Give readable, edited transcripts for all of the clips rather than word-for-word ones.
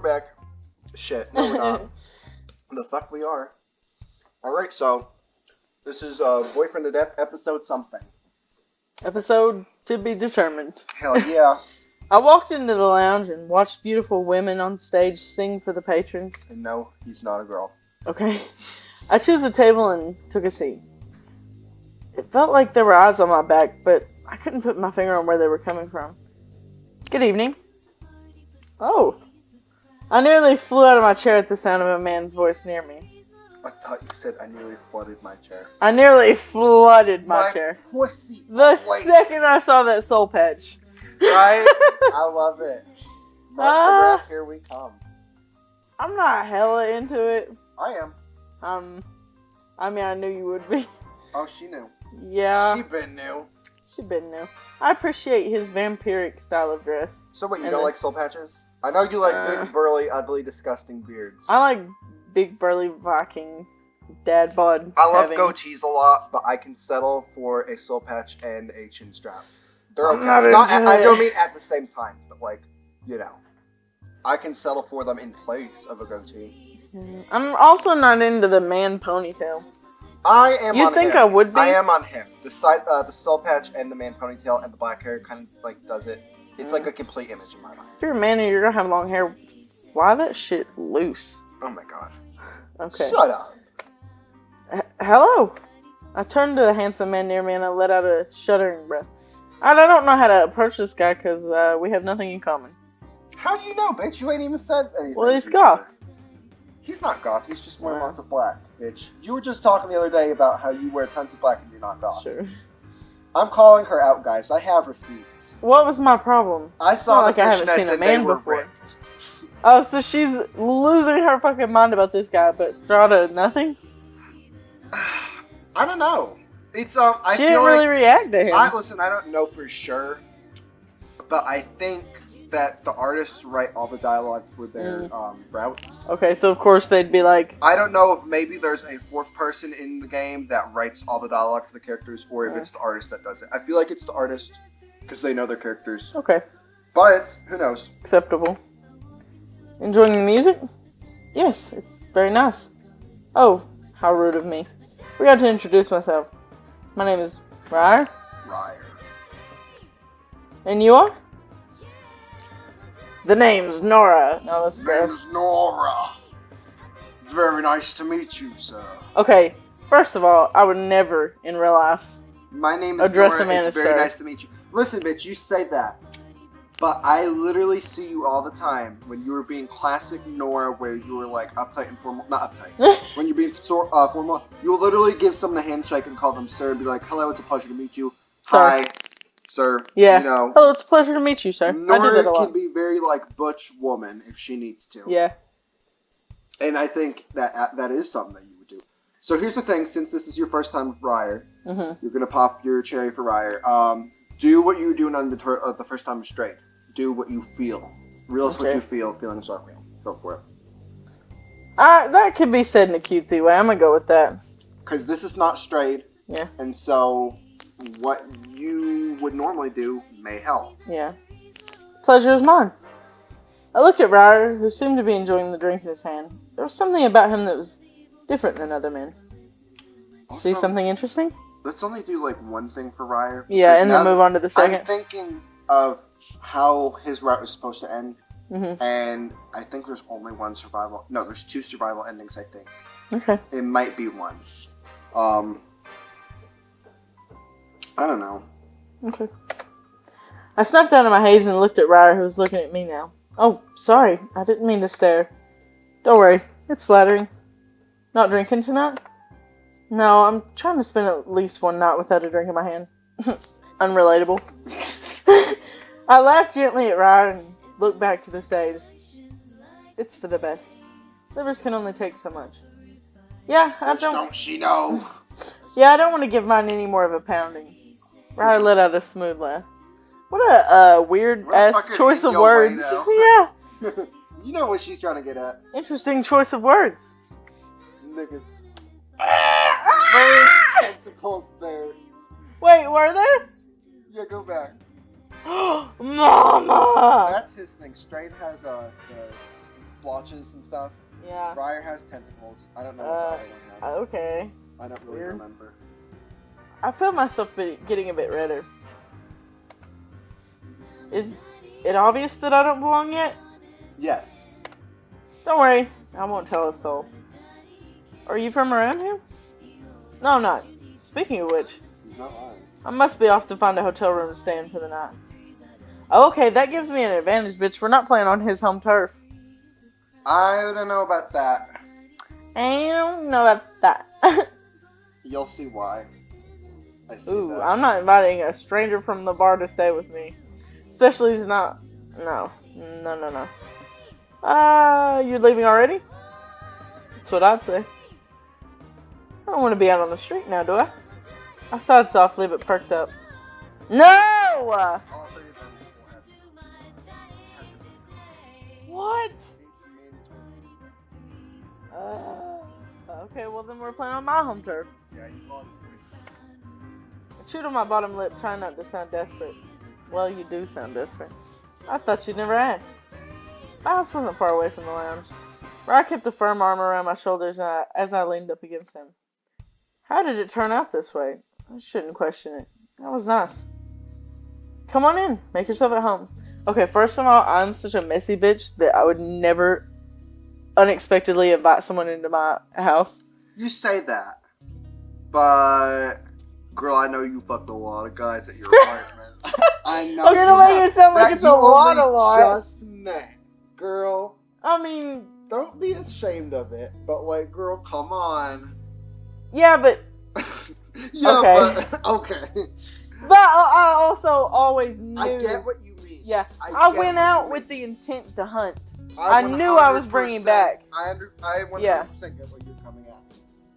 back. Shit, no we're not. The fuck we are. Alright, so this is Boyfriend to Death episode something. Episode to be determined. Hell yeah. I walked into the lounge and watched beautiful women on stage sing for the patrons. And no, he's not a girl. Okay. I chose a table and took a seat. It felt like there were eyes on my back, but I couldn't put my finger on where they were coming from. Good evening. Oh. I nearly flew out of my chair at the sound of a man's voice near me. I thought you said I nearly flooded my chair. I nearly flooded my chair. Pussy. The second I saw that soul patch. Right? I love it. Mark the breath, here we come. I'm not hella into it. I am. I mean, I knew you would be. Oh, she knew. Yeah. She been new. She been new. I appreciate his vampiric style of dress. So what, you don't like soul patches? I know you like big, burly, ugly, disgusting beards. I like big, burly, Viking, dad bod. I love goatees a lot, but I can settle for a soul patch and a chin strap. They're okay. I don't mean at the same time, but like, you know. I can settle for them in place of a goatee. I'm also not into the man ponytail. I am on him. You think I would be? I am on him. The soul patch and the man ponytail and the black hair kind of like does it. It's like a complete image in my mind. If you're a man and you're gonna have long hair, fly that shit loose. Oh my god. Okay. Shut up. Hello. I turned to the handsome man near me and I let out a shuddering breath. I don't know how to approach this guy because we have nothing in common. How do you know, bitch? You ain't even said anything. Well, he's goth. He's not goth. He's just wearing lots of black, bitch. You were just talking the other day about how you wear tons of black and you're not goth. Sure. I'm calling her out, guys. I have receipts. What was my problem? I saw the I haven't seen a man before. Ripped. Oh, so she's losing her fucking mind about this guy, but Strata nothing? I don't know. It's she didn't really react to him. I don't know for sure, but I think that the artists write all the dialogue for their routes. Okay, so of course they'd be like... I don't know if maybe there's a fourth person in the game that writes all the dialogue for the characters, or if it's the artist that does it. I feel like it's the artist, because they know their characters. Okay. But, who knows? Acceptable. Enjoying the music? Yes, it's very nice. Oh, how rude of me. Forgot to introduce myself. My name is Rire. Rire. And you are? The name's Norah. No, that's gross. Name's Norah. Very nice to meet you, sir. Okay, first of all, I would never in real life My name is address Norah. a man It's as very sir. nice to meet you. Listen, bitch, you say that. But I literally see you all the time when you were being classic Norah, where you were like uptight and formal. Not uptight. When you're being formal, you will literally give someone a handshake and call them sir and be like, hello, it's a pleasure to meet you. Sir. Hi, sir. Yeah. You know. Hello, it's a pleasure to meet you, sir. I do that a Norah lot. can be very like butch woman if she needs to. Yeah. And I think that is something that you would do. So here's the thing, since this is your first time with Rire, you're going to pop your cherry for Rire. Do what you were doing on the first time straight. Do what you feel. Realize what you feel. Feelings are real. Go for it. That could be said in a cutesy way. I'm going to go with that. Because this is not straight. Yeah. And so what you would normally do may help. Yeah. Pleasure is mine. I looked at Rire, who seemed to be enjoying the drink in his hand. There was something about him that was different than other men. Also, See something interesting? Let's only do like one thing for Rire. Yeah, and then move on to the second. I'm thinking of how his route was supposed to end. And I think there's only one survival. No, there's two survival endings, I think. Okay. It might be one. I don't know. Okay. I snapped out of my haze and looked at Rire, who was looking at me now. Oh, sorry. I didn't mean to stare. Don't worry. It's flattering. Not drinking tonight? No, I'm trying to spend at least one night without a drink in my hand. Unrelatable. I laughed gently at Rire and looked back to the stage. It's for the best. Livers can only take so much. Yeah, don't she know? Yeah, I don't want to give mine any more of a pounding. Rire let out a smooth laugh. What a weird-ass choice of words. Yeah. You know what she's trying to get at. Interesting choice of words. Nigga. There's tentacles there. Wait, were there? Yeah, go back. Mama! That's his thing. Straight has the blotches and stuff. Yeah. Rire has tentacles. I don't know what the other one has. Okay. I don't really remember. I feel myself getting a bit redder. Is it obvious that I don't belong yet? Yes. Don't worry, I won't tell a soul. Are you from around here? No, I'm not. Speaking of which, He's not lying. I must be off to find a hotel room to stay in for the night. Okay, that gives me an advantage, bitch. We're not playing on his home turf. I don't know about that. I don't know about that. You'll see why. I see Ooh, that. I'm not inviting a stranger from the bar to stay with me. Especially he's not... No. No. You're leaving already? That's what I'd say. I don't want to be out on the street now, do I? I sighed softly but perked up. No! All three of them will have What? it's mandatory. Okay, well then we're playing on my home turf. Yeah, you lost. I chewed on my bottom lip, trying not to sound desperate. Well, you do sound desperate. I thought you'd never asked. My house wasn't far away from the lounge. Rire kept a firm arm around my shoulders as I leaned up against him. How did it turn out this way? I shouldn't question it. That was nice. Come on in. Make yourself at home. Okay, first of all, I'm such a messy bitch that I would never unexpectedly invite someone into my house. You say that, but girl, I know you fucked a lot of guys at your apartment. I know. Okay, don't make it sound like it's a lot. Just met, girl. I mean, Don't be ashamed of it, but like, girl, come on. yeah, but Yeah, Okay. but okay. but I also always knew. I get what you mean. Yeah, I I get went what out you with mean. the intent to hunt. I knew I was bringing 100% back. I 100% Yeah. get what you're coming at.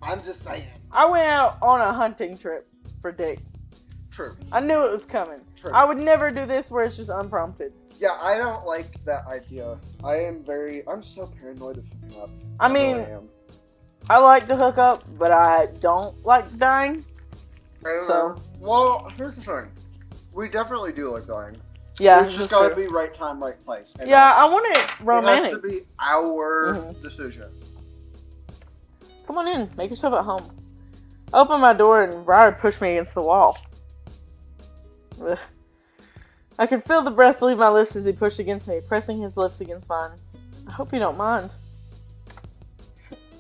I'm just saying. I went out on a hunting trip for Dick. True. I knew it was coming. True. I would never do this where it's just unprompted. Yeah, I don't like that idea. I'm so paranoid of hooking up. I mean, really am. I like to hook up, but I don't like dying. So, Well, here's the thing. We definitely do like dying. yeah. It's just that's gotta true. be right time, right place. And Yeah, I want it it romantic. has to be our Mhm. decision. Come on in. Make yourself at home. I opened my door and Rire pushed me against the wall. Ugh. I could feel the breath leave my lips as he pushed against me, pressing his lips against mine. I hope you don't mind.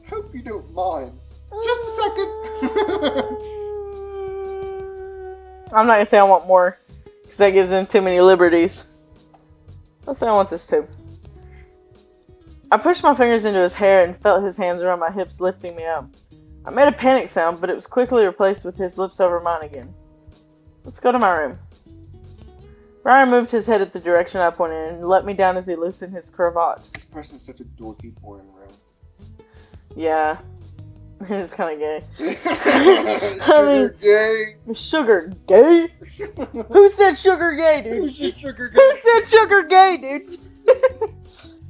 Hope you don't mind. Just a second. I'm not gonna say I want more, because that gives them too many liberties. I'll say I want this too. I pushed my fingers into his hair and felt his hands around my hips lifting me up. I made a panic sound, but it was quickly replaced with his lips over mine again. Let's go to my room. Rire moved his head at the direction I pointed and let me down as he loosened his cravat. This person is such a dorky, boring room. Yeah. It was kind of gay. Sugar gay. Sugar gay? Who said sugar gay, dude? Who's the sugar gay? Who said sugar gay, dude?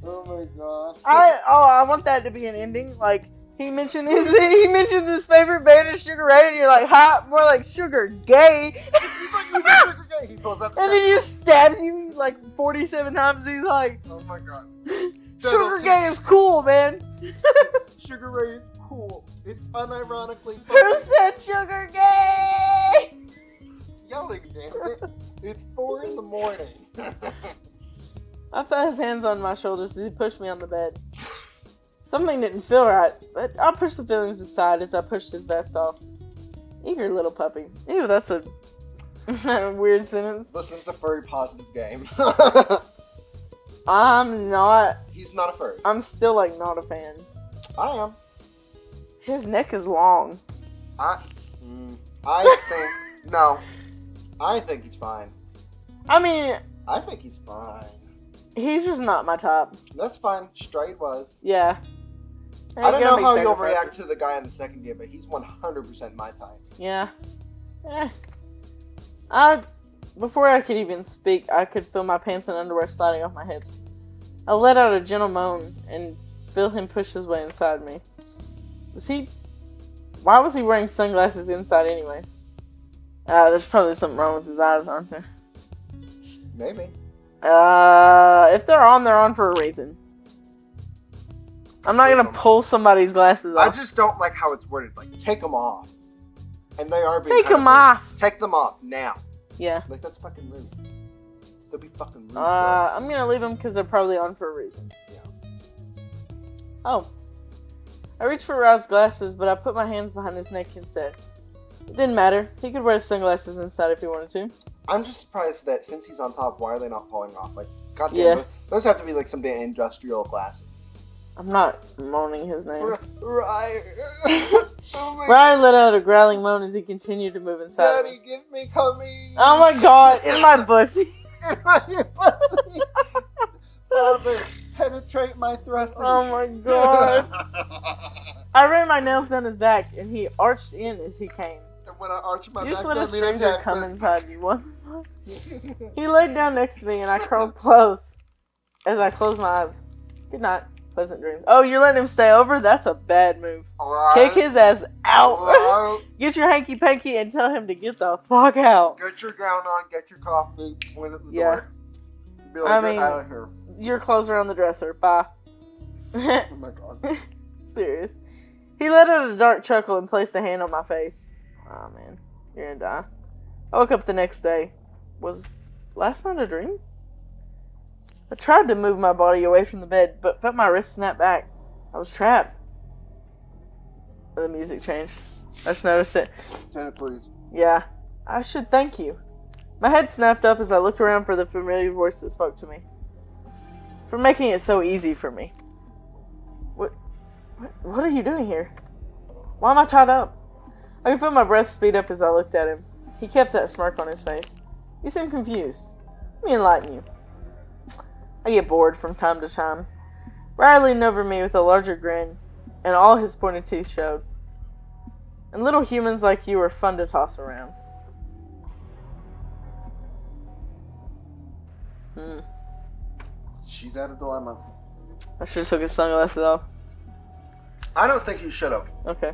Oh my god. I want that to be an ending. Like, he mentioned his favorite band is Sugar Ray, and you're like, hot, more like sugar gay. He's like, who's the sugar gay? He pulls out the And then he just stabs you like 47 times. And he's like, oh my god. sugar gay is cool, man. Sugar Ray is cool. It's unironically Who funny. said sugar gay? Yelling, damn it. It's 4 in the morning. I felt his hands on my shoulders as he pushed me on the bed. Something didn't feel right, but I pushed the feelings aside as I pushed his vest off. Eager little puppy. Ew, that's a weird sentence. Listen, this is a furry positive game. I'm not. He's not a furry. I'm still like not a fan. I am. His neck is long. I think no. I think he's fine. I mean, I think he's fine. he's just not my type. That's fine. Straight was. Yeah. I don't know how you'll react to the guy in the second game, but he's 100% my type. Yeah. Before I could even speak, I could feel my pants and underwear sliding off my hips. I let out a gentle moan and feel him push his way inside me. Why was he wearing sunglasses inside anyways? There's probably something wrong with his eyes, aren't there? Maybe. If they're on for a reason. I'm not gonna pull somebody's glasses off. I just don't like how it's worded. Like, take them off. And they are being Take them off. Take them off now. Yeah. Like, that's fucking rude. They'll be fucking rude. I'm gonna leave them because they're probably on for a reason. Yeah. Oh. I reached for Ra's glasses, but I put my hands behind his neck instead. It didn't matter. He could wear his sunglasses inside if he wanted to. I'm just surprised that since he's on top, why are they not falling off? Like, goddamn, those have to be like some damn industrial glasses. I'm not moaning his name. Rire. Rire let out a growling moan as he continued to move inside. Daddy, give me cummies. Oh my god, in my pussy. In my pussy. Father, penetrate my thrusting. Oh my god. I ran my nails down his back and he arched in as he came. And when I arch my You just back, let a that means stranger come inside you. What? He laid down next to me and I curled close as I closed my eyes. Good night. Pleasant dreams. Oh, you're letting him stay over? That's a bad move. Right. Kick his ass out. Right. Get your hanky-panky and tell him to get the fuck out. Get your gown on, get your coffee, point at the Yeah. door. Be like, get out of here. Your clothes are on the dresser. Bye. Oh my god. Serious. He let out a dark chuckle and placed a hand on my face. Oh man, you're gonna die. I woke up the next day. Was last night a dream? I tried to move my body away from the bed, but felt my wrist snap back. I was trapped. The music changed. I just noticed it. Turn it, please. Yeah, I should thank you. My head snapped up as I looked around for the familiar voice that spoke to me. For making it so easy for me. What are you doing here? Why am I tied up? I could feel my breath speed up as I looked at him. He kept that smirk on his face. You seem confused. Let me enlighten you. I get bored from time to time. Rire leaned over me with a larger grin, and all his pointed teeth showed. And little humans like you are fun to toss around. She's at a dilemma. I should have took his sunglasses off. I don't think you should have. Okay.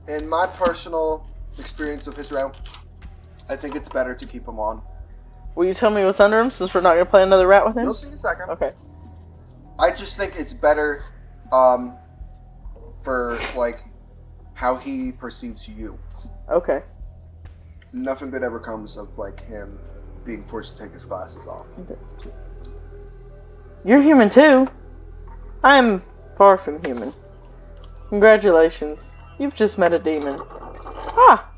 In my personal experience of his round, I think it's better to keep him on. Will you tell me what's under him since we're not going to play another rat with him? You'll see in a second. Okay. I just think it's better for, like, how he perceives you. Okay. Nothing good ever comes of, like, him being forced to take his glasses off. You're human too. I am far from human. Congratulations. You've just met a demon. Ah!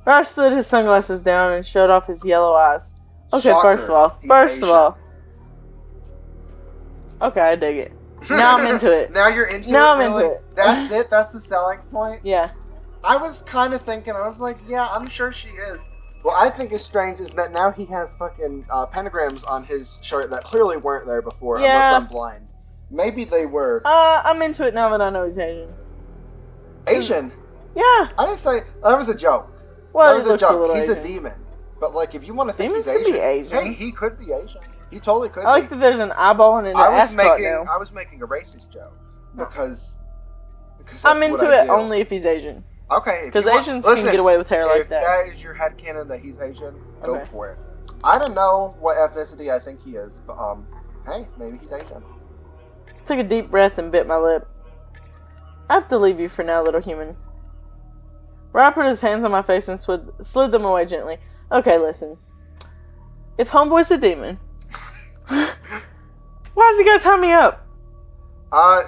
Rire slid his sunglasses down and showed off his yellow eyes. Okay, Shocker. first of all. Okay, I dig it. Now I'm into it. Now you're into it? Now I'm really? into it. That's it? That's the selling point? Yeah. I was kind of thinking, I was like, yeah, I'm sure she is. What I think is strange is that now he has fucking pentagrams on his shirt that clearly weren't there before, unless I'm blind. Maybe they were. I'm into it now that I know he's Asian. Asian? Yeah. I didn't say... That was a joke. Well, that was a joke. He's a demon. But, like, if you want to think Demons he's could be Asian. Hey, he could be Asian. He totally could I like that there's an eyeball and an ascot now. I was making a racist joke. Because I'm into it only if he's Asian. Okay. Because Asians can get away with hair like that. If that is your headcanon that he's Asian, go Okay. for it. I don't know what ethnicity I think he is, but, hey, maybe he's Asian. Took a deep breath and bit my lip. I have to leave you for now, little human. Rire put his hands on my face and slid them away gently. Okay, listen. If Homeboy's a demon, why's he gotta tie me up?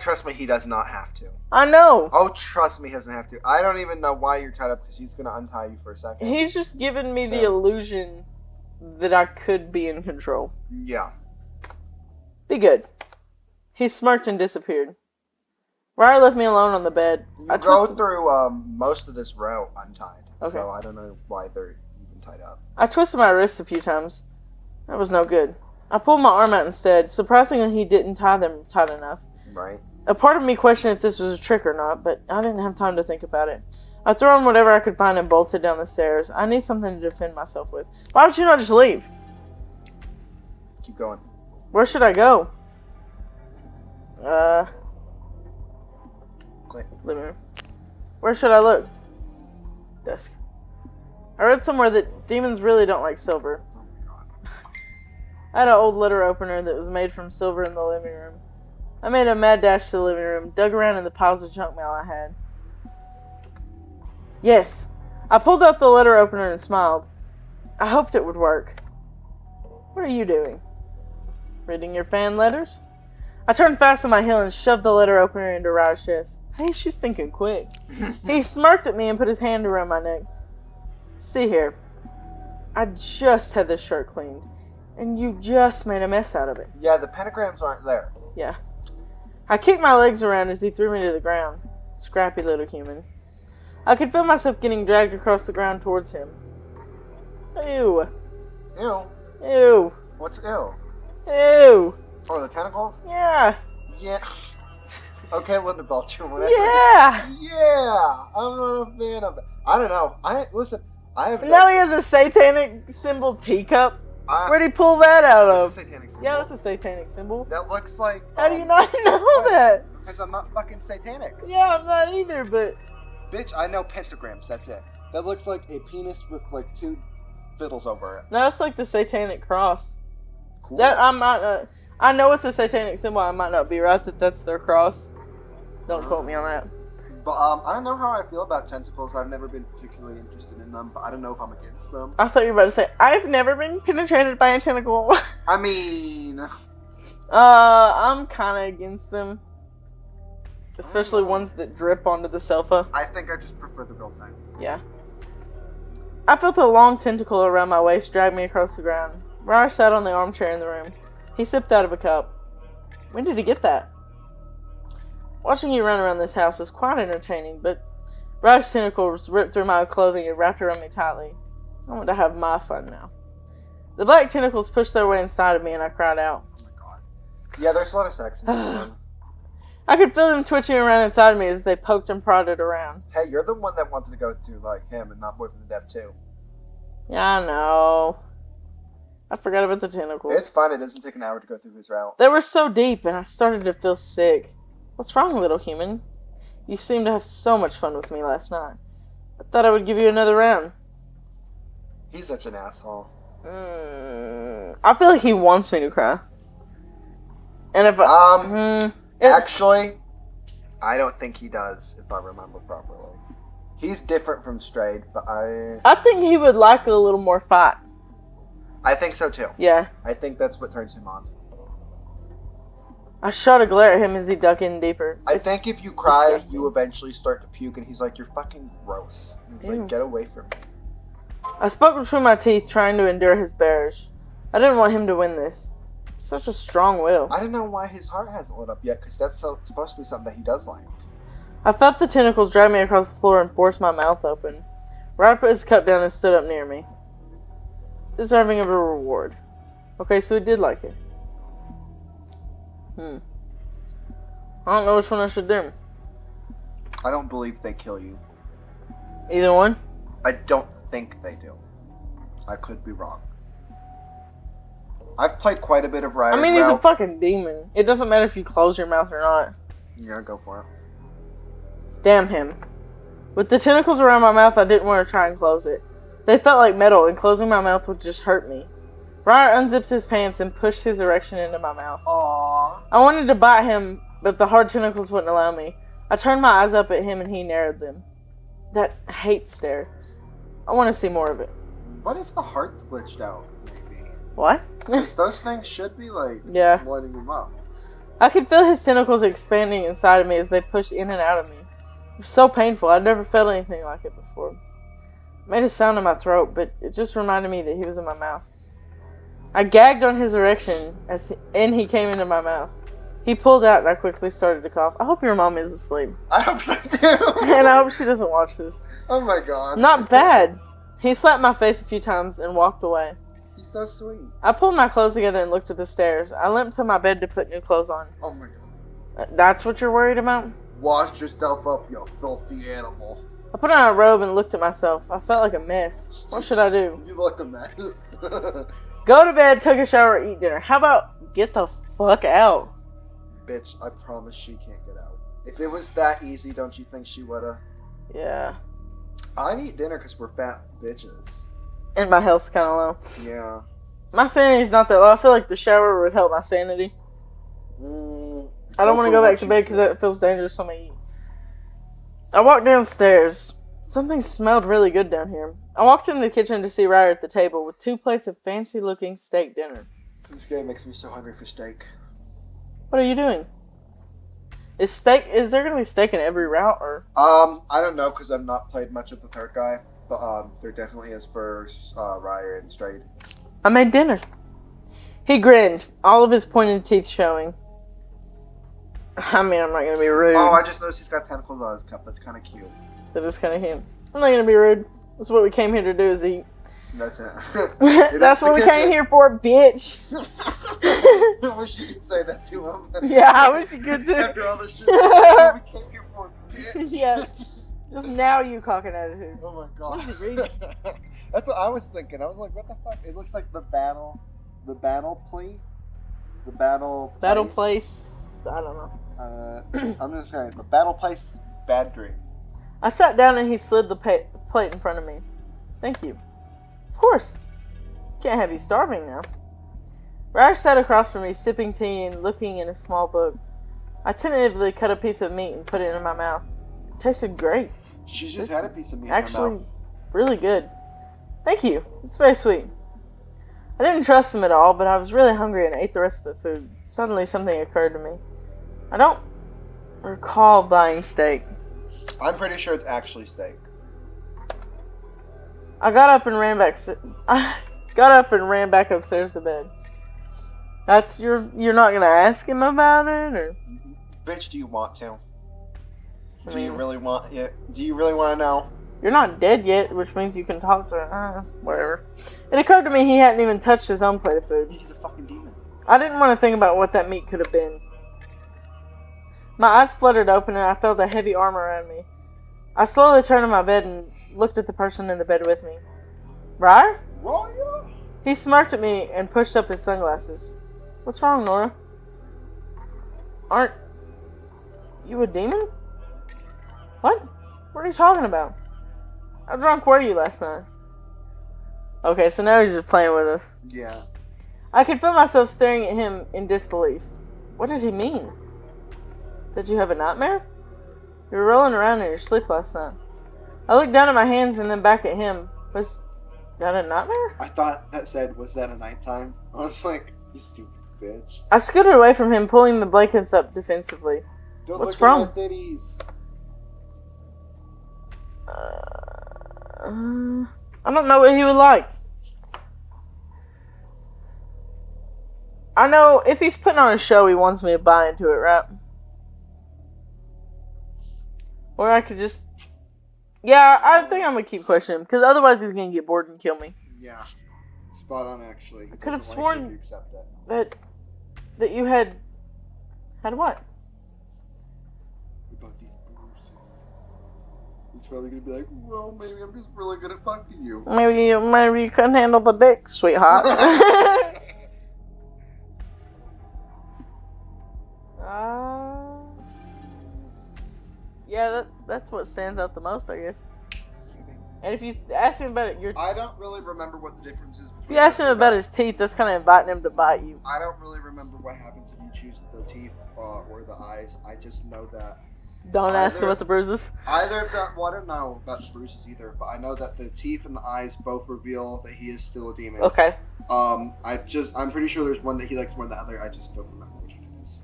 Trust me, he does not have to. I know. Oh, trust me, he doesn't have to. I don't even know why you're tied up, because he's gonna untie you for a second. He's just giving me the illusion that I could be in control. Yeah. Be good. He smirked and disappeared. Rire left me alone on the bed. You go through most of this row untied, Okay. so I don't know why they're even tied up. I twisted my wrist a few times. That was no good. I pulled my arm out instead. Surprisingly, he didn't tie them tight enough. Right. A part of me questioned if this was a trick or not, but I didn't have time to think about it. I threw on whatever I could find and bolted down the stairs. I need something to defend myself with. Why would you not just leave? Keep going. Where should I go? Click. Living room. Where should I look? Desk. I read somewhere that demons really don't like silver. Oh my god. I had an old letter opener that was made from silver in the living room. I made a mad dash to the living room, dug around in the piles of junk mail I had. Yes. I pulled out the letter opener and smiled. I hoped it would work. What are you doing? Reading your fan letters? I turned fast on my heel and shoved the letter opener into Ryder's chest. Hey, she's thinking quick. He smirked at me and put his hand around my neck. See here. I just had this shirt cleaned, and you just made a mess out of it. Yeah, the pentagrams aren't there. Yeah. I kicked my legs around as he threw me to the ground. Scrappy little human. I could feel myself getting dragged across the ground towards him. Ew. Ew. Ew. What's ew? Ew. Oh, the tentacles? Yeah. Yeah. Okay, Linda Belcher, whatever. Yeah. Yeah. I'm not a fan of it. I don't know. I have... Now he has a satanic symbol teacup. Where'd he pull that out of? It's a satanic symbol. Yeah, that's a satanic symbol. That looks like... How do you not know that? Because I'm not fucking satanic. Yeah, I'm not either, but... Bitch, I know pentagrams, that's it. That looks like a penis with, like, 2 fiddles over it. No, that's like the satanic cross. Cool. That I know it's a satanic symbol. I might not be right that that's their cross. Don't quote me on that. But, I don't know how I feel about tentacles. I've never been particularly interested in them, but I don't know if I'm against them. I thought you were about to say, I've never been penetrated by a tentacle. I mean... I'm kind of against them. Especially ones that drip onto the sofa. I think I just prefer the real thing. Yeah. I felt a long tentacle around my waist drag me across the ground. Rire sat on the armchair in the room. He sipped out of a cup. When did he get that? Watching you run around this house is quite entertaining, but Rire's tentacles ripped through my clothing and wrapped around me tightly. I want to have my fun now. The black tentacles pushed their way inside of me and I cried out. Oh my god. Yeah, there's a lot of sex in this one. I could feel them twitching around inside of me as they poked and prodded around. Hey, you're the one that wanted to go to, like, him and not Boyfriend of Death too. Yeah, I know. I forgot about the tentacles. It's fine, it doesn't take an hour to go through his route. They were so deep and I started to feel sick. What's wrong, little human? You seemed to have so much fun with me last night. I thought I would give you another round. He's such an asshole. I feel like he wants me to cry. And if actually, I don't think he does, if I remember properly. He's different from Strayed, but I think he would like a little more fight. I think so too. Yeah. I think that's what turns him on. I shot a glare at him as he dug in deeper. I think if you cry, disgusting. you eventually start to puke, and he's like, you're fucking gross. And he's like, get away from me. I spoke between my teeth, trying to endure his bearish. I didn't want him to win this. Such a strong will. I don't know why his heart hasn't lit up yet, because that's supposed to be something that he does like. I felt the tentacles drag me across the floor and force my mouth open. Rire put his cup down and stood up near me. Deserving of a reward. Okay, so he did like it. I don't know which one I should do. I don't believe they kill you. Either one? I don't think they do. I could be wrong. I've played quite a bit of Rire. I mean, he's a fucking demon. It doesn't matter if you close your mouth or not. Yeah, go for it. Damn him. With the tentacles around my mouth, I didn't want to try and close it. They felt like metal, and closing my mouth would just hurt me. Rire unzipped his pants and pushed his erection into my mouth. Aww. I wanted to bite him, but the hard tentacles wouldn't allow me. I turned my eyes up at him and he narrowed them. That hate stare. I want to see more of it. What if the heart's glitched out, maybe? What? Because those things should be, like, yeah. lighting him up. I could feel his tentacles expanding inside of me as they pushed in and out of me. It was so painful. I'd never felt anything like it before. It made a sound in my throat, but it just reminded me that he was in my mouth. I gagged on his erection and he came into my mouth. He pulled out and I quickly started to cough. I hope your mom is asleep. I hope so too. And I hope she doesn't watch this. Oh my god. Not bad. He slapped my face a few times and walked away. He's so sweet. I pulled my clothes together and looked at the stairs. I limped to my bed to put new clothes on. Oh my god. That's what you're worried about? Wash yourself up, you filthy animal. I put on a robe and looked at myself. I felt like a mess. What should I do? You look a mess. Go to bed, take a shower, eat dinner. How about get the fuck out? Bitch, I promise she can't get out. If it was that easy, don't you think she would've? Yeah. I'd eat dinner because we're fat bitches. And my health's kind of low. Yeah. My sanity's not that low. I feel like the shower would help my sanity. I don't want to go back to bed because it feels dangerous on my eat. I walked downstairs. Something smelled really good down here. I walked into the kitchen to see Rire at the table with 2 plates of fancy-looking steak dinner. This game makes me so hungry for steak. What are you doing? Is there going to be steak in every route, or? I don't know because I've not played much of the third guy, but there definitely is for Rire and Strayed. I made dinner. He grinned, all of his pointed teeth showing. I mean, I'm not going to be rude. Oh, I just noticed he's got tentacles on his cup. That's kind of cute. That is kind of cute. I'm not going to be rude. That's what we came here to do, is eat. That's it. That's what we came here for, bitch. I wish you could say that to him. Yeah, I wish you could too. After all this shit, that's what we came here for, bitch. Yeah. Just now you cocking attitude. Oh my god. What is he reading? That's what I was thinking. I was like, what the fuck? It looks like the battle plea. The battle place. I don't know. I'm just saying, the battle place, bad dream. I sat down and he slid the plate in front of me. Thank you. Of course. Can't have you starving now. Rire sat across from me, sipping tea and looking in a small book. I tentatively cut a piece of meat and put it in my mouth. It tasted great. She just had a piece of meat in her actually mouth. Really good. Thank you. It's very sweet. I didn't trust him at all, but I was really hungry and ate the rest of the food. Suddenly something occurred to me. I don't recall buying steak. I'm pretty sure it's actually steak. I got up and ran back upstairs to bed. You're not gonna ask him about it, or? Bitch, do you want to? Do you really want to know? You're not dead yet, which means you can talk to whatever. It occurred to me he hadn't even touched his own plate of food. He's a fucking demon. I didn't want to think about what that meat could have been. My eyes fluttered open and I felt a heavy arm around me. I slowly turned on my bed and looked at the person in the bed with me. Rire? Rire? He smirked at me and pushed up his sunglasses. What's wrong, Norah? Aren't you a demon? What? What are you talking about? How drunk were you last night? Okay, so now he's just playing with us. Yeah. I could feel myself staring at him in disbelief. What did he mean? Did you have a nightmare? You were rolling around in your sleep last night. I looked down at my hands and then back at him. Was that a nightmare? I thought that said, was that a nighttime? I was like, you stupid bitch. I scooted away from him, pulling the blankets up defensively. Don't What's look wrong? at my titties. I don't know what he would like. I know if he's putting on a show, he wants me to buy into it, right? Or I could just... Yeah, I think I'm going to keep questioning him, because otherwise he's going to get bored and kill me. Yeah. Spot on, actually. I could have sworn if you accept it. that you had... Had what? About these bruises. He's probably going to be like, well, maybe I'm just really good at fucking you. Maybe you couldn't handle the dick, sweetheart. Yeah, that's what stands out the most, I guess. And if you ask him about it, I don't really remember what the difference is. If you ask him about his teeth, that's kind of inviting him to bite you. I don't really remember what happens if you choose the teeth or the eyes. I just know that. Don't ask about the bruises. I don't know about the bruises either, but I know that the teeth and the eyes both reveal that he is still a demon. Okay. I'm pretty sure there's one that he likes more than the other. I just don't remember which one it is.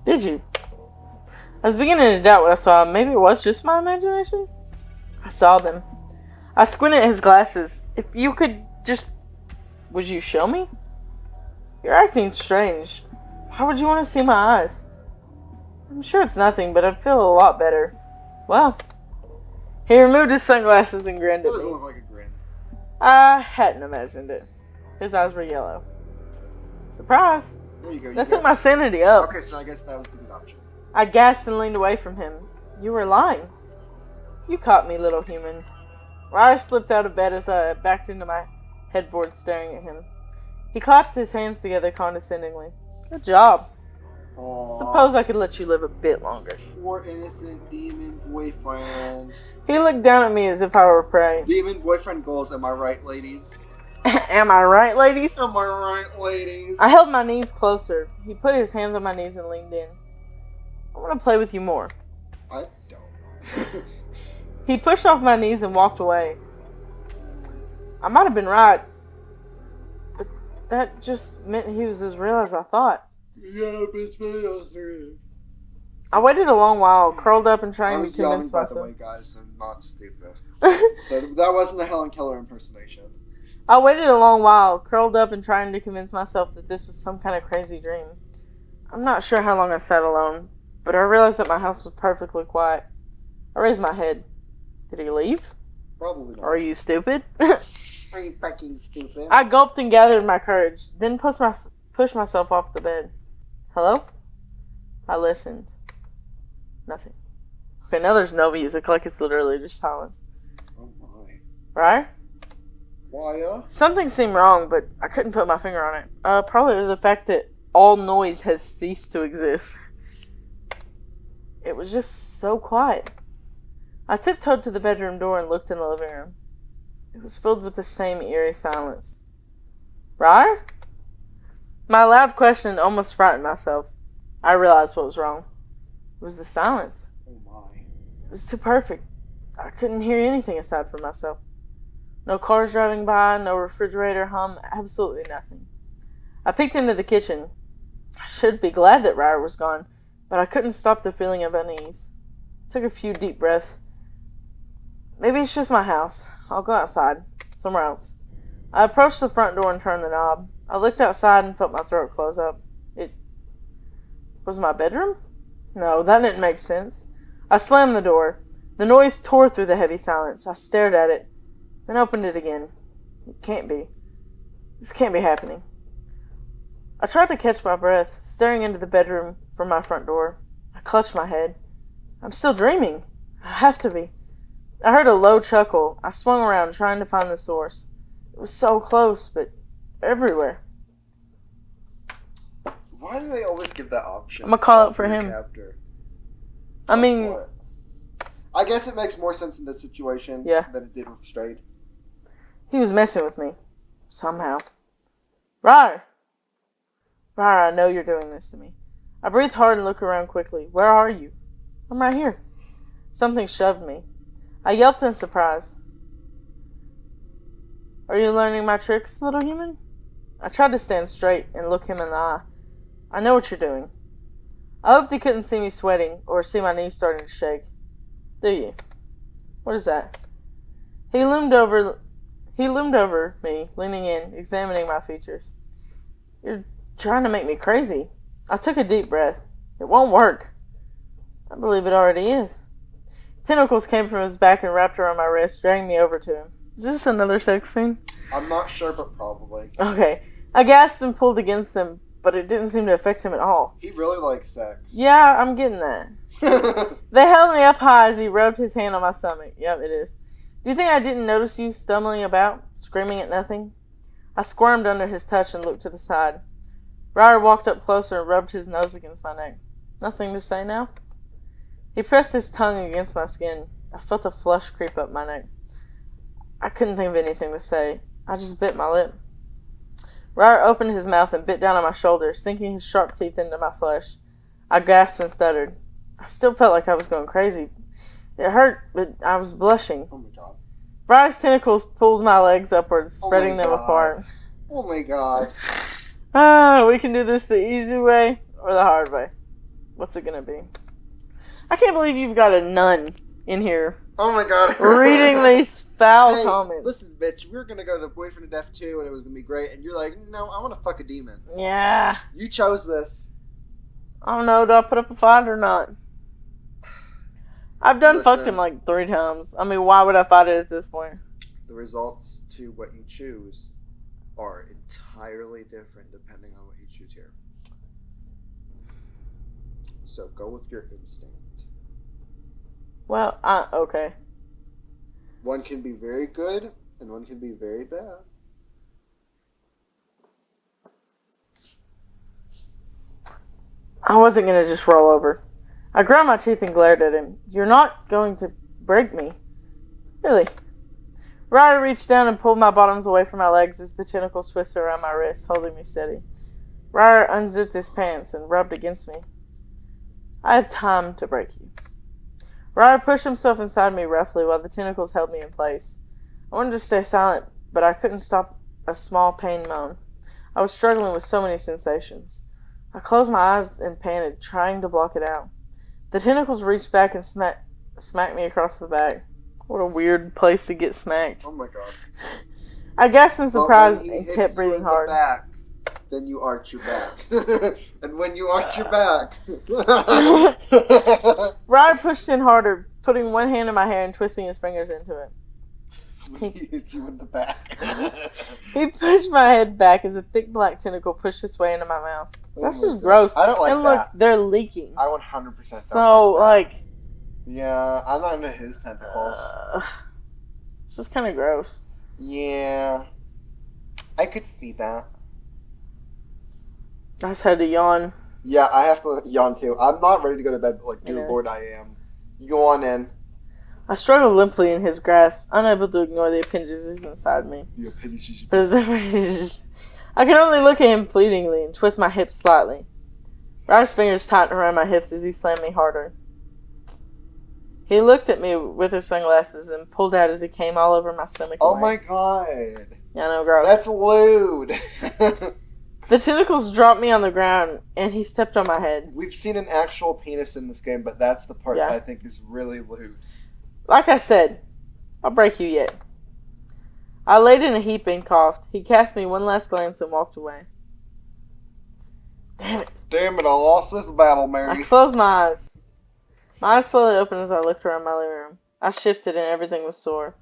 Did you? I was beginning to doubt what I saw. Maybe it was just my imagination? I saw them. I squinted at his glasses. If you could just... Would you show me? You're acting strange. Why would you want to see my eyes? I'm sure it's nothing, but I'd feel a lot better. Well, he removed his sunglasses and grinned at me. That doesn't look like a grin. I hadn't imagined it. His eyes were yellow. Surprise! There you go. That took my sanity up. Okay, so I guess that was the good option. I gasped and leaned away from him. You were lying. You caught me, little human. Rire slipped out of bed as I backed into my headboard staring at him. He clapped his hands together condescendingly. Good job. Aww. Suppose I could let you live a bit longer. Poor innocent demon boyfriend. He looked down at me as if I were prey. Demon boyfriend goals, am I right, ladies? Am I right, ladies? Am I right, ladies? I held my knees closer. He put his hands on my knees and leaned in. I want to play with you more. I don't. He pushed off my knees and walked away. I might have been right, but that just meant he was as real as I thought. Yeah, it's real. I waited a long while, curled up and trying to I was convince myself. by the way, guys, and not stupid. So that wasn't a Helen Keller impersonation. I waited a long while, curled up and trying to convince myself that this was some kind of crazy dream. I'm not sure how long I sat alone, but I realized that my house was perfectly quiet. I raised my head. Did he leave? Probably not. Are you stupid? Are you fucking stupid? I gulped and gathered my courage, then pushed myself off the bed. Hello? I listened. Nothing. Okay, now there's no music, like it's literally just silence. Oh my. Right? Why, Something seemed wrong, but I couldn't put my finger on it. Probably the fact that all noise has ceased to exist. It was just so quiet. I tiptoed to the bedroom door and looked in the living room. It was filled with the same eerie silence. Rire? My loud question almost frightened myself. I realized what was wrong. It was the silence. Oh my. It was too perfect. I couldn't hear anything aside from myself. No cars driving by, no refrigerator hum, absolutely nothing. I peeked into the kitchen. I should be glad that Rire was gone, but I couldn't stop the feeling of unease. I took a few deep breaths. Maybe it's just my house. I'll go outside. Somewhere else. I approached the front door and turned the knob. I looked outside and felt my throat close up. It was my bedroom? No, that didn't make sense. I slammed the door. The noise tore through the heavy silence. I stared at it, then opened it again. It can't be. This can't be happening. I tried to catch my breath, staring into the bedroom from my front door. I clutched my head. I'm still dreaming. I have to be. I heard a low chuckle. I swung around, trying to find the source. It was so close, but everywhere. Why do they always give that option? I'm gonna call it for him. Captor? I mean, What? I guess it makes more sense in this situation Yeah. than it did with Strayed. he was messing with me. Somehow. Rire! Rire, I know you're doing this to me. I breathed hard and looked around quickly. Where are you? I'm right here. Something shoved me. I yelped in surprise. Are you learning my tricks, little human? I tried to stand straight and look him in the eye. I know what you're doing. I hoped he couldn't see me sweating or see my knees starting to shake. Do you? What is that? He loomed over me, leaning in, examining my features. You're trying to make me crazy. I took a deep breath. It won't work. I believe it already is. Tentacles came from his back and wrapped around my wrist, dragging me over to him. Is this another sex scene? I'm not sure, but probably. Okay. I gasped and pulled against him, but it didn't seem to affect him at all. He really likes sex. Yeah, I'm getting that. They held me up high as he rubbed his hand on my stomach. Yep, it is. Do you think I didn't notice you stumbling about, screaming at nothing? I squirmed under his touch and looked to the side. Rire walked up closer and rubbed his nose against my neck. Nothing to say now? He pressed his tongue against my skin. I felt a flush creep up my neck. I couldn't think of anything to say. I just bit my lip. Rire opened his mouth and bit down on my shoulder, sinking his sharp teeth into my flesh. I gasped and stuttered. I still felt like I was going crazy. It hurt, but I was blushing. Oh my god. Rire's tentacles pulled my legs upwards, spreading them apart. Oh my god. We can do this the easy way or the hard way. What's it gonna be? I can't believe you've got a nun in here Oh my god. reading these foul Hey, comments. listen, bitch, we were gonna go to Boyfriend of Death 2 and it was gonna be great, and you're like, no, I wanna fuck a demon. Yeah. You chose this. I don't know, do I put up a fight or not? I've done fucked Listen. him like 3 times. I mean, why would I fight it at this point? The results to what you choose are entirely different depending on what you choose here. So go with your instinct. Well, okay. One can be very good, and one can be very bad. I wasn't gonna just roll over. I ground my teeth and glared at him. You're not going to break me. Really? Ryder reached down and pulled my bottoms away from my legs as the tentacles twisted around my wrists, holding me steady. Ryder unzipped his pants and rubbed against me. I have time to break you. Ryder pushed himself inside me roughly while the tentacles held me in place. I wanted to stay silent, but I couldn't stop a small pain moan. I was struggling with so many sensations. I closed my eyes and panted, trying to block it out. The tentacles reached back and smacked me across the back. What a weird place to get smacked. Oh my god. I gasped in surprise and kept breathing hard. Back, then you arch your back. And when you arch your back... Ryder pushed in harder, putting one hand in my hair and twisting his fingers into it. He hits you in the back. He pushed my head back as a thick black tentacle pushed its way into my mouth. That's just gross. I don't like and look, that. they're leaking. I 100% don't so, like that. like... Yeah, I'm not into his tentacles. It's just kind of gross. Yeah. I could see that. I just had to yawn. Yeah, I have to yawn too. I'm not ready to go to bed, but like, dear Lord, I am. Yawn in. I struggled limply in his grasp, unable to ignore the appendages inside me. The appendages. I could only look at him pleadingly and twist my hips slightly. Ryder's fingers tightened around my hips as he slammed me harder. He looked at me with his sunglasses and pulled out as he came all over my stomach. Oh my god. Yeah, I know, gross. That's lewd. The tentacles dropped me on the ground, and he stepped on my head. We've seen an actual penis in this game, but that's the part that I think is really lewd. Like I said, I'll break you yet. I laid in a heap and coughed. He cast me one last glance and walked away. Damn it. Damn it, I lost this battle, Mary. I closed my eyes. My eyes slowly opened as I looked around my living room. I shifted and everything was sore.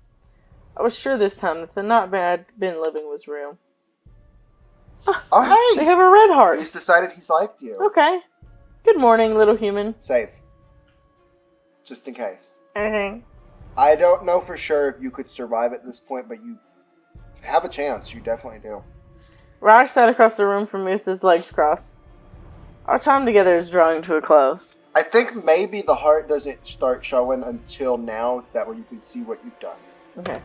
I was sure this time that the nightmare I'd been living was real. Oh, hey! They have a red heart. He's decided he's liked you. Okay. Good morning, little human. Save. Just in case. Mm-hmm. I don't know for sure if you could survive at this point, but you have a chance. You definitely do. Ryder sat across the room from me with his legs crossed. Our time together is drawing to a close. I think maybe the heart doesn't start showing until now. That way you can see what you've done. Okay.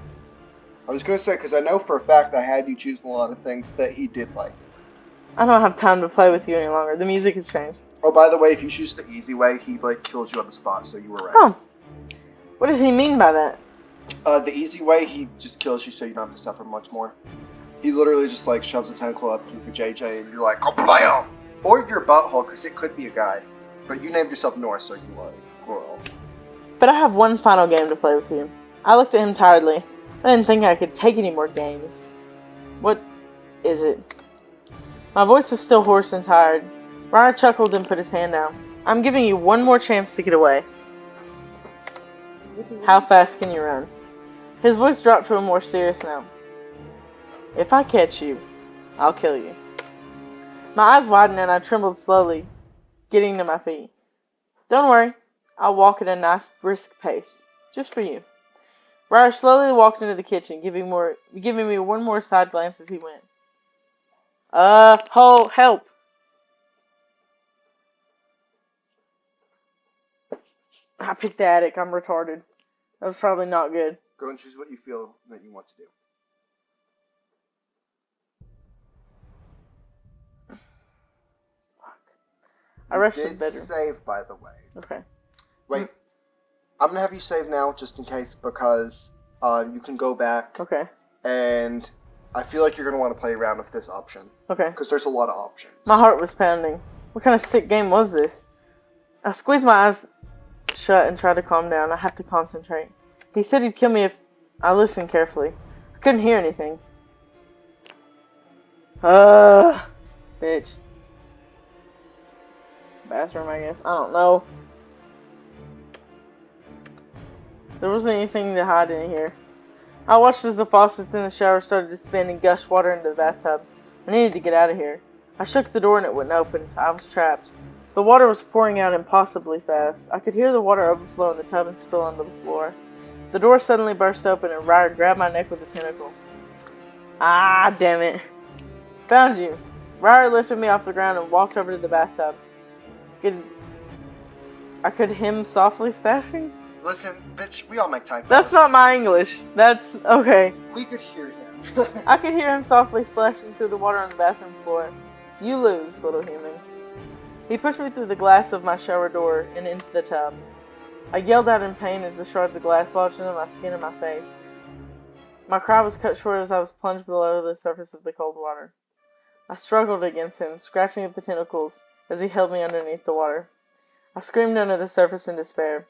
I was going to say, because I know for a fact I had you choose a lot of things that he did like. I don't have time to play with you any longer. The music has changed. Oh, by the way, if you choose the easy way, he like kills you on the spot, so you were right. Oh. What did he mean by that? The easy way, he just kills you so you don't have to suffer much more. He literally just like shoves a tentacle up to the JJ and you're like, oh, bam! Or your butthole, because it could be a guy. But you named yourself Norah, so you are a girl. But I have one final game to play with you. I looked at him tiredly. I didn't think I could take any more games. What is it? My voice was still hoarse and tired. Ryan chuckled and put his hand out. I'm giving you one more chance to get away. How fast can you run? His voice dropped to a more serious note. If I catch you, I'll kill you. My eyes widened and I trembled slowly, getting to my feet. Don't worry, I'll walk at a nice brisk pace, just for you. Ryer slowly walked into the kitchen, giving me one more side glance as he went. Help! I picked the attic. I'm retarded. That was probably not good. Go and choose what you feel that you want to do. Fuck. I rushed to the bedroom. bedroom. Save, by the way. Okay. Wait. I'm going to have you save now, just in case, because you can go back. Okay. And I feel like you're going to want to play around with this option. Okay. Because there's a lot of options. My heart was pounding. What kind of sick game was this? I squeezed my eyes shut and tried to calm down. I have to concentrate. He said he'd kill me if I listened carefully. I couldn't hear anything. Bitch. Bathroom, I guess. I don't know. There wasn't anything to hide in here. I watched as the faucets in the shower started to spin and gush water into the bathtub. I needed to get out of here. I shook the door and it wouldn't open. I was trapped. The water was pouring out impossibly fast. I could hear the water overflow in the tub and spill onto the floor. The door suddenly burst open and Ryer grabbed my neck with a tentacle. Ah, damn it. Found you. Ryer lifted me off the ground and walked over to the bathtub. I could him softly splashing. Listen, bitch, we all make typos. That's not my English. That's okay. We could hear him. I could hear him softly splashing through the water on the bathroom floor. You lose, little human. He pushed me through the glass of my shower door and into the tub. I yelled out in pain as the shards of glass lodged into my skin and my face. My cry was cut short as I was plunged below the surface of the cold water. I struggled against him, scratching at the tentacles as he held me underneath the water. I screamed under the surface in despair,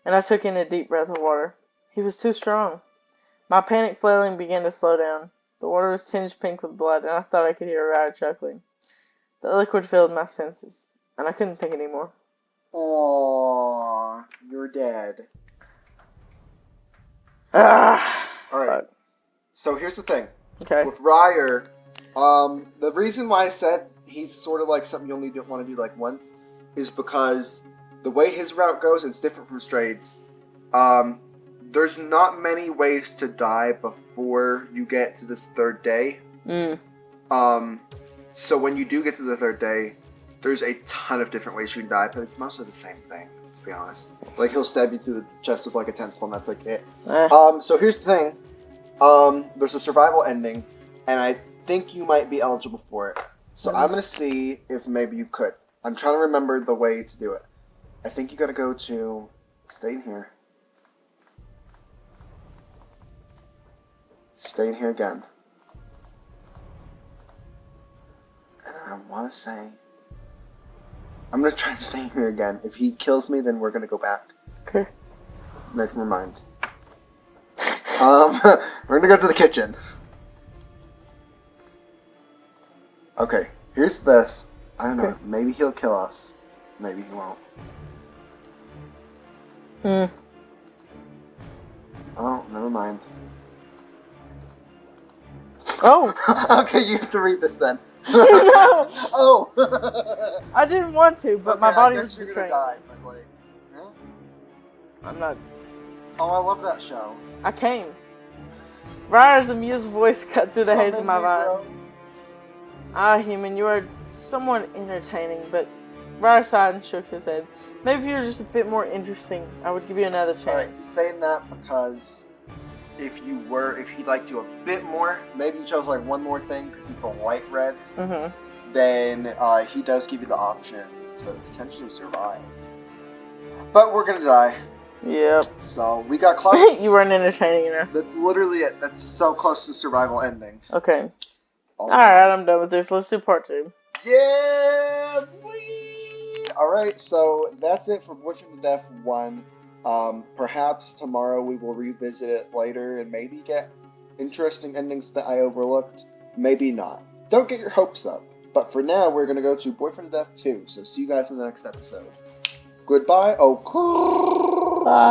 and I took in a deep breath of water. He was too strong. My panic flailing began to slow down. The water was tinged pink with blood, and I thought I could hear Rire chuckling. The liquid filled my senses, and I couldn't think anymore. Aww, you're dead. Alright, so here's the thing. Okay. With Rire, the reason why I said he's sort of like something you only want to do like once is because the way his route goes, it's different from Strayd's. There's not many ways to die before you get to this third day. So when you do get to the third day, there's a ton of different ways you can die, but it's mostly the same thing, to be honest. Like, he'll stab you through the chest with like a tentacle, and that's like it. So here's the thing. There's a survival ending, and I think you might be eligible for it. So I'm gonna see if maybe you could. I'm trying to remember the way to do it. I think you gotta go to... Stay in here. Stay in here again. And I want to say... I'm going to try to stay in here again. If he kills me, then we're going to go back. Okay. Never mind. We're going to go to the kitchen. Okay, here's this. I don't know. Okay. Maybe he'll kill us. Maybe he won't. Oh, never mind. Oh! Okay, you have to read this then. No! Oh! I didn't want to, but my body was you're betraying gonna die, me. but like, yeah? I'm not... Oh, I love that show. I came. Rire's amused voice cut through the haze of my mind. Ah, human, you are somewhat entertaining, but Rire sighed and shook his head. Maybe if you were just a bit more interesting, I would give you another chance. Alright, he's saying that because if he liked you a bit more, maybe you chose like one more thing because it's a light red, then he does give you the option to potentially survive. But we're gonna die. Yep. So we got close. You weren't entertaining enough. That's literally it. That's so close to survival ending. Okay. Alright, I'm done with this. Let's do part 2. Yeah, boy! Alright, so that's it for Boyfriend to Death 1. Perhaps tomorrow we will revisit it later and maybe get interesting endings that I overlooked. Maybe not. Don't get your hopes up. But for now, we're going to go to Boyfriend to Death 2. So see you guys in the next episode. Goodbye. Oh, Bye.